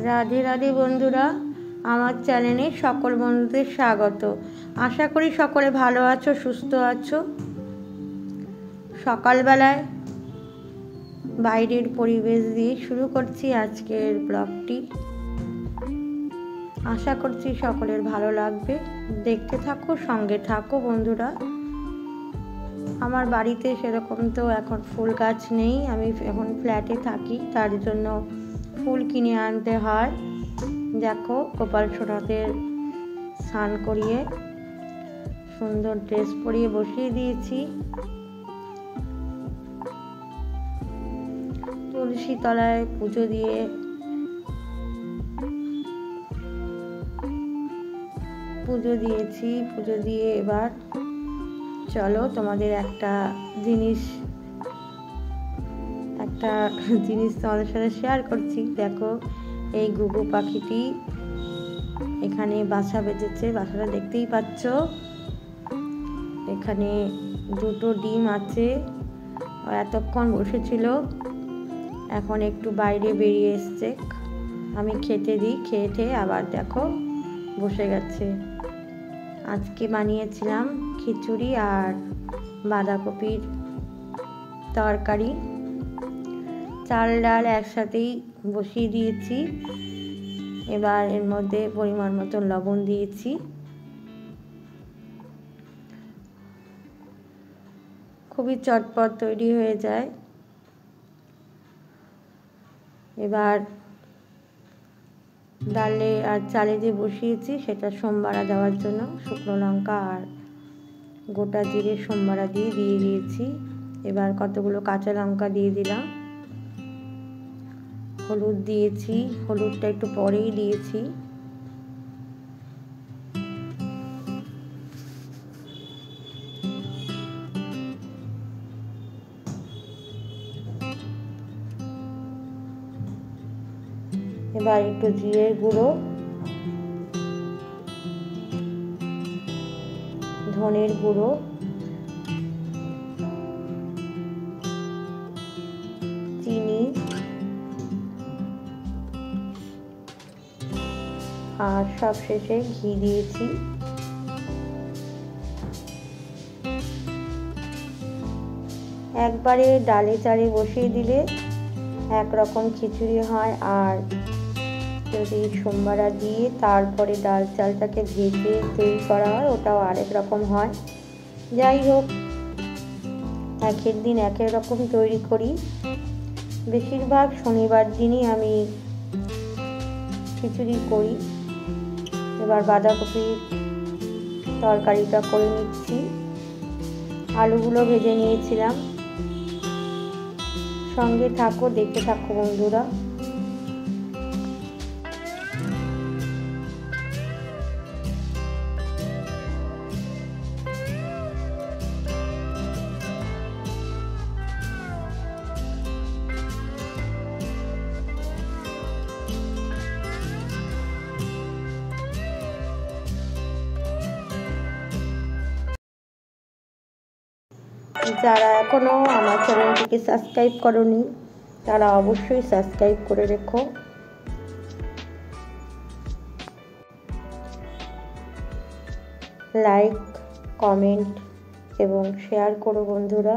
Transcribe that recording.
রাধে রাধে বন্ধুরা, আমার চ্যানেলে সকল বন্ধুদের স্বাগত। আশা করি সকলে ভালো আছো, সুস্থ আছো। সকালবেলায় বাইরের পরিবেশ দিয়ে শুরু করছি আজকের ব্লগটি। আশা করছি সকলের ভালো লাগবে। দেখতে থাকো, সঙ্গে থাকো বন্ধুরা। আমার বাড়িতে সেরকম তো এখন ফুল গাছ নেই, আমি এখন ফ্ল্যাটে থাকি, তার জন্য ফুল কিনে আনতে হয়। দেখো, গোপাল সোনাদের স্নান করিয়ে সুন্দর ড্রেস পরিয়ে বসিয়ে দিয়েছি। তুলসী তলায় পুজো দিয়ে পুজো দিয়ে এবার চলো তোমাদের একটা জিনিস তোমাদের সাথে শেয়ার করছি। দেখো, এই ঘুঘু পাখিটি এখানে বাসা বেঁধেছে, বাসাটা দেখতেই পাচ্ছ। এখানে দুটো ডিম আছে, এতক্ষণ বসেছিল, এখন একটু বাইরে বেরিয়ে এসছে। আমি খেতে দিই, খেয়ে আবার দেখো বসে গেছে। আজকে বানিয়েছিলাম খিচুড়ি আর বাঁধাকপির তরকারি। চাল ডাল একসাথেই বসিয়ে দিয়েছি। এবার এর মধ্যে পরিমাণ মতো লবণ দিয়েছি। খুবই চটপট তৈরি হয়ে যায়। এবার ডালে আর চালে যে বসিয়েছি সেটা সোমবারা দেওয়ার জন্য শুকনো লঙ্কা আর গোটা জিরে সোমবারা দিয়ে দিয়েছি। এবার কতগুলো কাঁচা লঙ্কা দিয়ে দিলাম। হলুদ দিয়েছি, হলুদটা একটু পরেই দিয়েছি। এবার একটু জিরের গুঁড়ো, ধনের গুঁড়ো, চিনি আর সব শেষে ঘি দিয়েছি। একবারে ডালে চালে বসিয়ে দিলে একরকম খিচুড়ি হয়, আর যদি সোমবারা দিয়ে তারপরে ডাল চালটাকে ভেজে তৈরি করা হয় ওটাও আরেক রকম হয়। যাই হোক, একের দিন একের রকম তৈরি করি। বেশিরভাগ শনিবার দিনই আমি খিচুড়ি করি। এবার বাঁধাকপির তরকারিটা করে নিচ্ছি। আলুগুলো ভেজে নিয়েছিলাম। সঙ্গে থাকো, দেখতে থাকো বন্ধুরা। যারা এখনো আমার চ্যানেলটিকে সাবস্ক্রাইব করোনি তারা অবশ্যই সাবস্ক্রাইব করে রেখো। লাইক, কমেন্ট এবং শেয়ার করো বন্ধুরা।